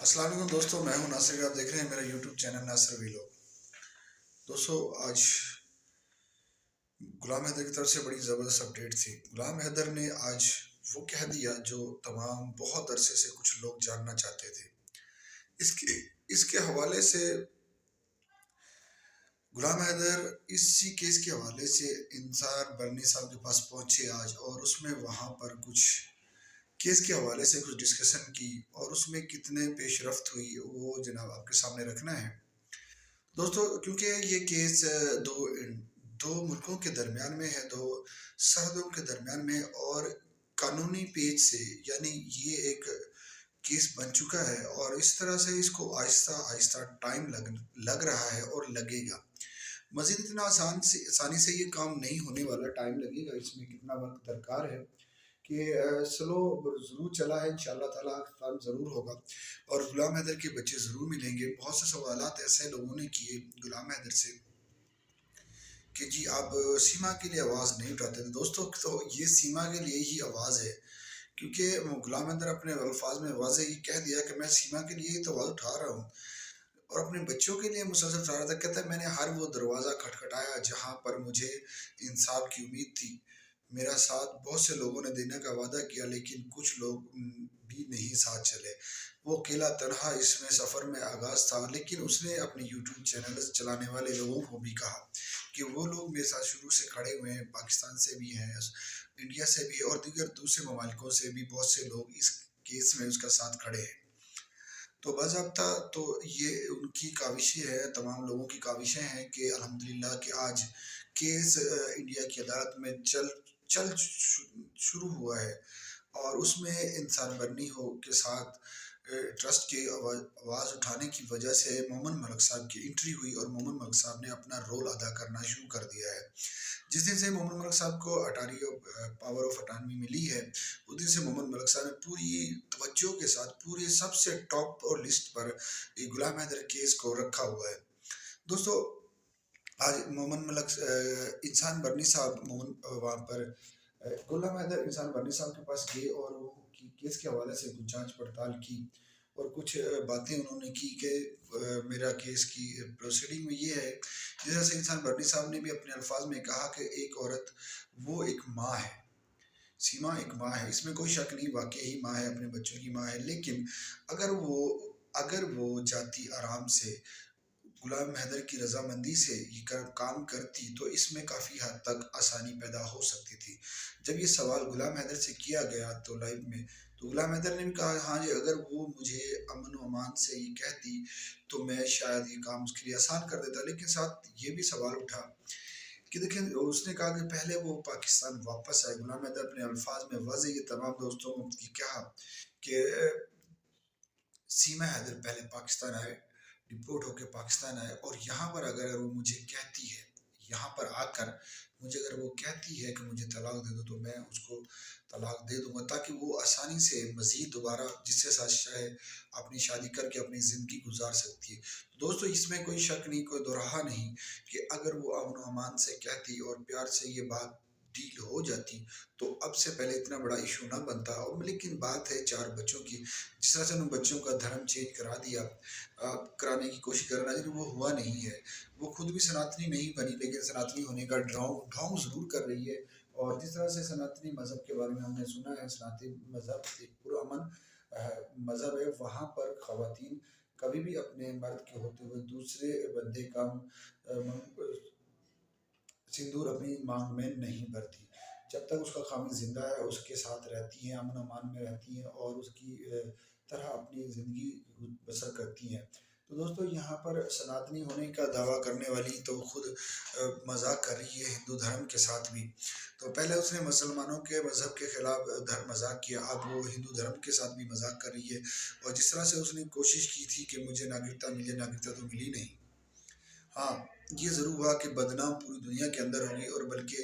السلام علیکم دوستوں، میں ہوں ناصر۔ آپ دیکھ رہے ہیں میرا یوٹیوب چینل ناصر ویلوگ۔ دوستوں، آج غلام حیدر کی طرف سے بڑی زبردست اپڈیٹ تھی۔ غلام حیدر نے آج وہ کہہ دیا جو تمام بہت عرصے سے کچھ لوگ جاننا چاہتے تھے۔ اس کے حوالے سے غلام حیدر اسی کیس کے حوالے سے انصار برنی صاحب کے پاس پہنچے آج، اور اس میں وہاں پر کچھ کیس کے حوالے سے کچھ ڈسکشن کی، اور اس میں کتنے پیش رفت ہوئی وہ جناب آپ کے سامنے رکھنا ہے دوستو۔ کیونکہ یہ کیس دو ملکوں کے درمیان میں ہے، دو سرحدوں کے درمیان میں، اور قانونی پیج سے یعنی یہ ایک کیس بن چکا ہے، اور اس طرح سے اس کو آہستہ آہستہ ٹائم لگ رہا ہے اور لگے گا۔ مزید اتنا آسانی سے یہ کام نہیں ہونے والا، ٹائم لگے گا، اس میں کتنا وقت درکار ہے کہ سلو ضرور چلا ہے، انشاءاللہ تعالیٰ کام ضرور ہوگا، اور غلام حیدر کے بچے ضرور ملیں گے۔ بہت سے سوالات ایسے لوگوں نے کیے غلام حیدر سے کہ جی آپ سیما کے لیے آواز نہیں اٹھاتے تھے۔ دوستو، تو یہ سیما کے لیے ہی آواز ہے، کیونکہ غلام حیدر اپنے الفاظ میں واضح یہ کہہ دیا کہ میں سیما کے لیے ہی تو آواز اٹھا رہا ہوں، اور اپنے بچوں کے لیے مسلسل اٹھا رہا تھا۔ کہتا ہے میں نے ہر وہ دروازہ کھٹکھٹایا جہاں پر مجھے انصاف کی امید تھی، میرا ساتھ بہت سے لوگوں نے دینے کا وعدہ کیا، لیکن کچھ لوگ بھی نہیں ساتھ چلے۔ وہ اکیلا تنہا اس میں سفر میں آغاز تھا، لیکن اس نے اپنے یوٹیوب چینل چلانے والے لوگوں کو بھی کہا کہ وہ لوگ میرے ساتھ شروع سے کھڑے ہوئے ہیں، پاکستان سے بھی ہیں، انڈیا سے بھی، اور دیگر دوسرے ممالکوں سے بھی بہت سے لوگ اس کیس میں اس کا ساتھ کھڑے ہیں۔ تو باضابطہ تو یہ ان کی کاوشیں ہیں، تمام لوگوں کی کاوشیں ہیں کہ الحمدللہ کہ آج کیس انڈیا کی عدالت میں چل شروع ہوا ہے، اور اس میں انصار برنی کے ساتھ ٹرسٹ کے آواز اٹھانے کی وجہ سے مومن ملک صاحب کی انٹری ہوئی، اور مومن ملک صاحب نے اپنا رول ادا کرنا شروع کر دیا ہے۔ جس دن سے مومن ملک صاحب کو پاور آف اٹارنی ملی ہے، اس دن سے مومن ملک صاحب نے پوری توجہ کے ساتھ پورے سب سے ٹاپ اور لسٹ پر غلام حیدر کیس کو رکھا ہوا ہے۔ دوستو، آج مومن ملک انسان برنی صاحب وہاں پر غلام حیدر انسان برنی صاحب کے پاس گئے، اور وہ کیس کے حوالے سے کچھ جانچ پڑتال کی، اور کچھ باتیں انہوں نے کی کہ میرا کیس کی پروسیڈنگ میں یہ ہے۔ جس طرح سے انسان برنی صاحب نے بھی اپنے الفاظ میں کہا کہ ایک عورت وہ ایک ماں ہے، سیما ایک ماں ہے، اس میں کوئی شک نہیں، واقعی ماں ہے، اپنے بچوں کی ماں ہے، لیکن اگر وہ جاتی آرام سے غلام حیدر کی رضامندی سے یہ کام کرتی تو اس میں کافی حد تک آسانی پیدا ہو سکتی تھی۔ جب یہ سوال غلام حیدر سے کیا گیا تو لائیو میں، تو غلام حیدر نے بھی کہا ہاں جی، اگر وہ مجھے امن و امان سے یہ کہتی تو میں شاید یہ کام اس کے لیے آسان کر دیتا، لیکن ساتھ یہ بھی سوال اٹھا کہ دیکھیں، اس نے کہا کہ پہلے وہ پاکستان واپس آئے۔ غلام حیدر اپنے الفاظ میں واضح یہ تمام دوستوں کی کہا کہ سیما حیدر پہلے پاکستان آئے، ڈپورٹ ہو کے پاکستان آئے، اور یہاں پر اگر وہ مجھے کہتی ہے، یہاں پر آ کر مجھے اگر وہ کہتی ہے کہ مجھے طلاق دے دو تو میں اس کو طلاق دے دوں گا، تاکہ وہ آسانی سے مزید دوبارہ جس سے ساتھ چاہے اپنی شادی کر کے اپنی زندگی گزار سکتی ہے۔ دوستو، اس میں کوئی شک نہیں، کوئی دوراہا نہیں کہ اگر وہ امن و امان سے کہتی اور پیار سے یہ بات ڈیل ہو جاتی تو اب سے پہلے اتنا بڑا ایشو نہ بنتا۔ لیکن بات ہے 4 بچوں کی، جس طرح سے ان بچوں کا دھرم چینج کرانے کی کوشش کرنا، لیکن وہ ہوا نہیں ہے۔ وہ خود بھی سناتنی نہیں بنی، لیکن سناتنی ہونے کا ڈھونگ ضرور کر رہی ہے، اور جس طرح سے سناتنی مذہب کے بارے میں ہم نے سنا ہے، سناتنی مذہب ایک پرامن مذہب ہے، وہاں پر خواتین کبھی بھی اپنے مرد کے ہوتے ہوئے دوسرے بندے کا سندور اپنی مانگ میں نہیں بھرتی۔ جب تک اس کا خامد زندہ ہے اس کے ساتھ رہتی ہیں، امن و امان میں رہتی ہیں، اور اس کی طرح اپنی زندگی بسر کرتی ہیں۔ تو دوستو، یہاں پر سناتنی ہونے کا دعویٰ کرنے والی تو خود مذاق کر رہی ہے ہندو دھرم کے ساتھ بھی۔ تو پہلے اس نے مسلمانوں کے مذہب کے خلاف مذاق کیا، اب وہ ہندو دھرم کے ساتھ بھی مذاق کر رہی ہے، اور جس طرح سے اس نے کوشش کی تھی کہ مجھے ناگرکتا ملے، ناگرکتا تو ملی نہیں۔ ہاں، یہ ضرور ہوا کہ بدنام پوری دنیا کے اندر ہوگی، اور بلکہ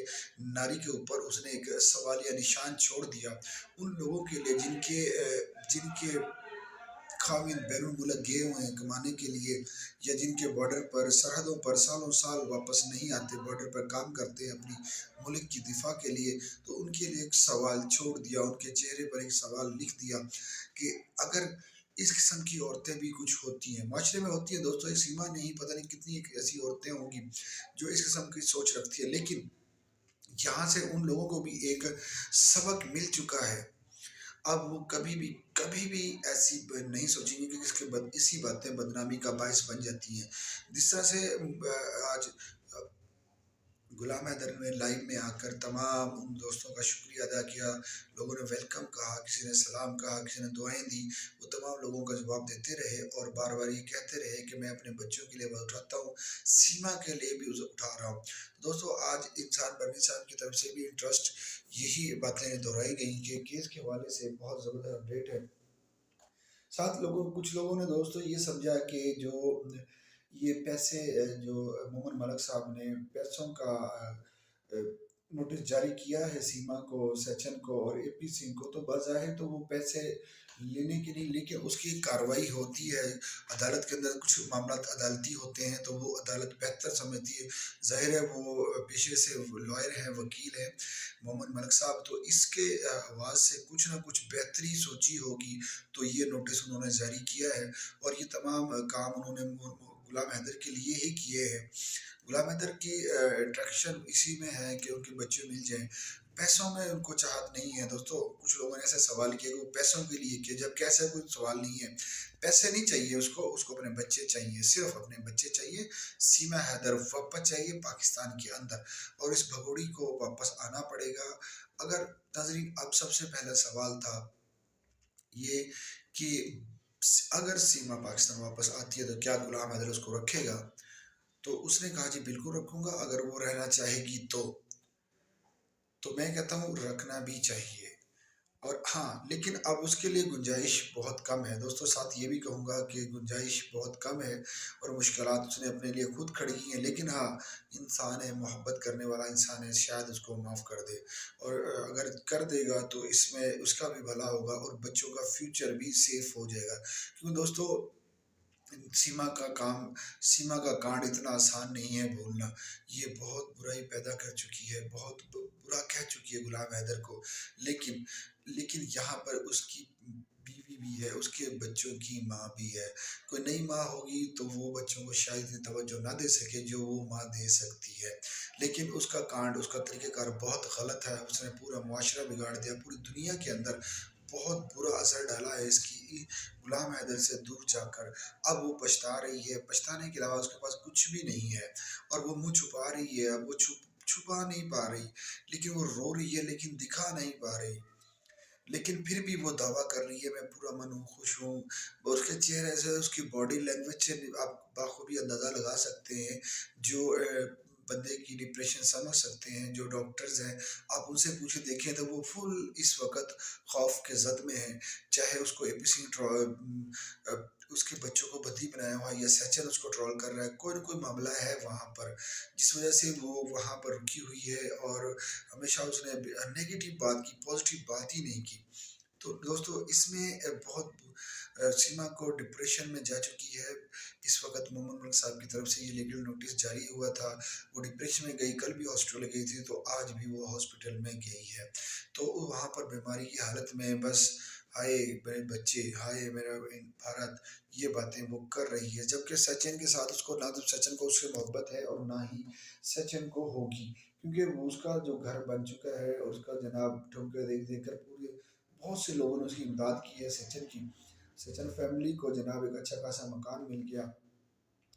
ناری کے اوپر اس نے ایک سوالیہ نشان چھوڑ دیا ان لوگوں کے لیے جن کے خاوند بین الملک گئے ہوئے ہیں کمانے کے لیے، یا جن کے بارڈر پر سرحدوں پر سالوں سال واپس نہیں آتے، بارڈر پر کام کرتے ہیں اپنی ملک کی دفاع کے لیے، تو ان کے لیے ایک سوال چھوڑ دیا، ان کے چہرے پر ایک سوال لکھ دیا کہ اگر اس قسم کی عورتیں بھی کچھ ہوتی ہیں، معاشرے میں ہوتی ہیں دوستوں، ایک سیما نہیں، پتہ نہیں کتنی ایسی عورتیں ہوں گی جو اس قسم کی سوچ رکھتی ہے، لیکن یہاں سے ان لوگوں کو بھی ایک سبق مل چکا ہے۔ اب وہ کبھی بھی ایسی نہیں سوچیں گے کہ اسی باتیں بدنامی کا باعث بن جاتی ہیں، جس طرح سے آج غلام حیدر نے لائیو میں آ کر تمام ان دوستوں کا شکریہ ادا کیا، لوگوں نے ویلکم کہا، کسی نے سلام کہا، کسی نے دعائیں دی، وہ تمام لوگوں کا جواب دیتے رہے اور بار بار یہ کہتے رہے کہ میں اپنے بچوں کے لیے بات اٹھاتا ہوں، سیما کے لیے بھی اسے اٹھا رہا ہوں۔ دوستوں آج انسان برنی صاحب کی طرف سے بھی انٹرسٹ یہی باتیں دہرائی گئی کہ کیس کے حوالے سے بہت زبردست اپڈیٹ ہے۔ ساتھ کچھ لوگوں نے دوستوں یہ سمجھا کہ جو یہ پیسے جو مومن ملک صاحب نے پیسوں کا نوٹس جاری کیا ہے سیما کو، سچن کو اور اے پی سنگھ کو، تو بظاہر تو وہ پیسے لینے کے نہیں، لیکن اس کی کارروائی ہوتی ہے عدالت کے اندر، کچھ معاملات عدالتی ہوتے ہیں تو وہ عدالت بہتر سمجھتی ہے، ظاہر ہے وہ پیشے سے لائر ہیں، وکیل ہیں محمد ملک صاحب، تو اس کے آواز سے کچھ نہ کچھ بہتری سوچی ہوگی تو یہ نوٹس انہوں نے جاری کیا ہے، اور یہ تمام کام انہوں نے غلام حیدر کے لیے ہی کیے ہیں۔ غلام حیدر کی اٹریکشن اسی میں ہے کہ ان کے بچے مل جائیں، پیسوں میں ان کو چاہت نہیں ہے دوستوں۔ کچھ لوگوں نے ایسا سوال کیا کہ وہ پیسوں کے لیے کہ جب کیسا کوئی سوال نہیں ہے، پیسے نہیں چاہیے اس کو اپنے بچے چاہیے، صرف اپنے بچے چاہیے، سیما حیدر واپس چاہیے پاکستان کے اندر، اور اس بھگوڑی کو واپس آنا پڑے گا۔ اگر ناظرین اب سب سے پہلا سوال تھا یہ کہ اگر سیما پاکستان واپس آتی ہے تو کیا غلام حیدر اس کو رکھے گا؟ تو اس نے کہا جی بالکل رکھوں گا، اگر وہ رہنا چاہے گی تو میں کہتا ہوں رکھنا بھی چاہیے، اور ہاں لیکن اب اس کے لیے گنجائش بہت کم ہے دوستوں، ساتھ یہ بھی کہوں گا کہ گنجائش بہت کم ہے اور مشکلات اس نے اپنے لیے خود کھڑی کی ہیں، لیکن ہاں انسان ہے، محبت کرنے والا انسان ہے، شاید اس کو معاف کر دے، اور اگر کر دے گا تو اس میں اس کا بھی بھلا ہوگا اور بچوں کا فیوچر بھی سیف ہو جائے گا، کیونکہ دوستوں سیما کا کانڈ اتنا آسان نہیں ہے بھولنا، یہ بہت برائی پیدا کر چکی ہے، بہت برا کہہ چکی ہے غلام حیدر کو، لیکن یہاں پر اس کی بیوی بھی ہے، اس کے بچوں کی ماں بھی ہے، کوئی نئی ماں ہوگی تو وہ بچوں کو شاید اتنی توجہ نہ دے سکے جو وہ ماں دے سکتی ہے، لیکن اس کا کانڈ، اس کا طریقہ کار بہت غلط ہے، اس نے پورا معاشرہ بگاڑ دیا، پوری دنیا کے اندر بہت برا اثر ڈالا ہے اس کی غلام حیدر سے دور جا کر، اب وہ پچھتا رہی ہے، پچھتانے کے علاوہ اس کے پاس کچھ بھی نہیں ہے، اور وہ منہ چھپا رہی ہے، اب وہ چھپا نہیں پا رہی، لیکن وہ رو رہی ہے لیکن دکھا نہیں پا رہی، لیکن پھر بھی وہ دعویٰ کر رہی ہے میں پورا من ہوں، خوش ہوں، اس کے چہرے سے، اس کی باڈی لینگویج سے آپ بخوبی اندازہ لگا سکتے ہیں، جو بندے کی ڈپریشن سمجھ سکتے ہیں، جو ڈاکٹرز ہیں آپ ان سے پوچھے دیکھیں تو وہ فل اس وقت خوف کے زد میں ہیں، چاہے اس کو اے پی سنگھ اس کے بچوں کو بدی بنایا ہوا یا سچن اس کو ٹرول کر رہا ہے، کوئی نہ کوئی معاملہ ہے وہاں پر جس وجہ سے وہ وہاں پر رکی ہوئی ہے، اور ہمیشہ اس نے نیگیٹو بات کی، پازیٹیو بات ہی نہیں کی، تو دوستو اس میں بہت سیما کو ڈپریشن میں جا چکی ہے، اس وقت محمد ملک صاحب کی طرف سے یہ لیگل نوٹس جاری ہوا تھا، وہ ڈپریشن میں گئی، کل بھی ہاسپٹل گئی تھی تو آج بھی وہ ہاسپٹل میں گئی ہے، تو وہاں پر بیماری کی حالت میں بس ہائے میرے بچے، ہائے میرا بھارت، یہ باتیں وہ کر رہی ہے، جبکہ سچن کے ساتھ اس کو نہ تو سچن کو اس سے محبت ہے اور نہ ہی سچن کو ہوگی، کیونکہ وہ اس کا جو گھر بن چکا ہے اور اس کا جناب ٹھمکے دیکھ دیکھ کر پورے بہت سے لوگوں نے اس کی امداد کی ہے، سچن فیملی کو جناب ایک اچھا خاصا مکان مل گیا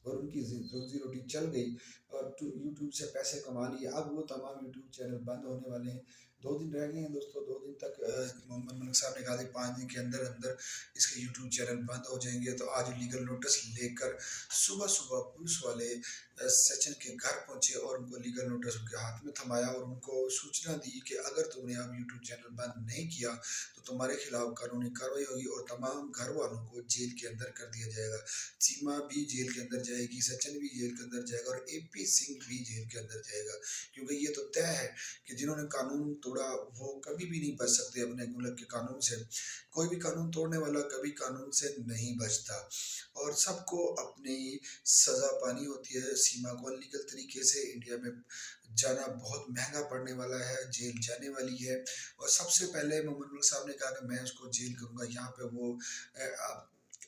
اور ان کی روزی روٹی چل گئی، اور یوٹیوب سے پیسے کما لیے، اب وہ تمام یوٹیوب چینل بند ہونے والے ہیں، 2 دن رہ گئے ہیں دوستوں، 2 دن تک محمد ملک صاحب نے کہا تھا 5 دن کے اندر اندر اس کے یوٹیوب چینل بند ہو جائیں گے، تو آج لیگل نوٹس لے کر صبح صبح پولیس والے سچن کے گھر پہنچے اور ان کو لیگل نوٹس ان کے ہاتھ میں تھمایا اور ان کو سوچنا دی کہ اگر تم نے اب یوٹیوب چینل بند نہیں کیا تو تمہارے خلاف قانونی کارروائی ہوگی اور تمام گھر والوں کو جیل کے اندر کر دیا جائے گا، سیما بھی جیل کے اندر جائے گی، سچن بھی جیل کے اندر جائے گا اور اے پی سنگھ بھی جیل کے اندر جائے گا، کیونکہ یہ تو طے ہے کہ جنہوں نے قانون توڑا وہ کبھی بھی نہیں بچ سکتے اپنے ملک کے قانون سے، کوئی بھی قانون توڑنے والا کبھی قانون سے نہیں بچتا، اور سب کو اپنی سزا پانی ہوتی ہے، سیما کو انلیگل طریقے سے انڈیا میں جانا بہت مہنگا پڑنے والا ہے، جیل جانے والی ہے، اور سب سے پہلے محمد ملک صاحب نے کہا کہ میں اس کو جیل کروں گا، یہاں پہ وہ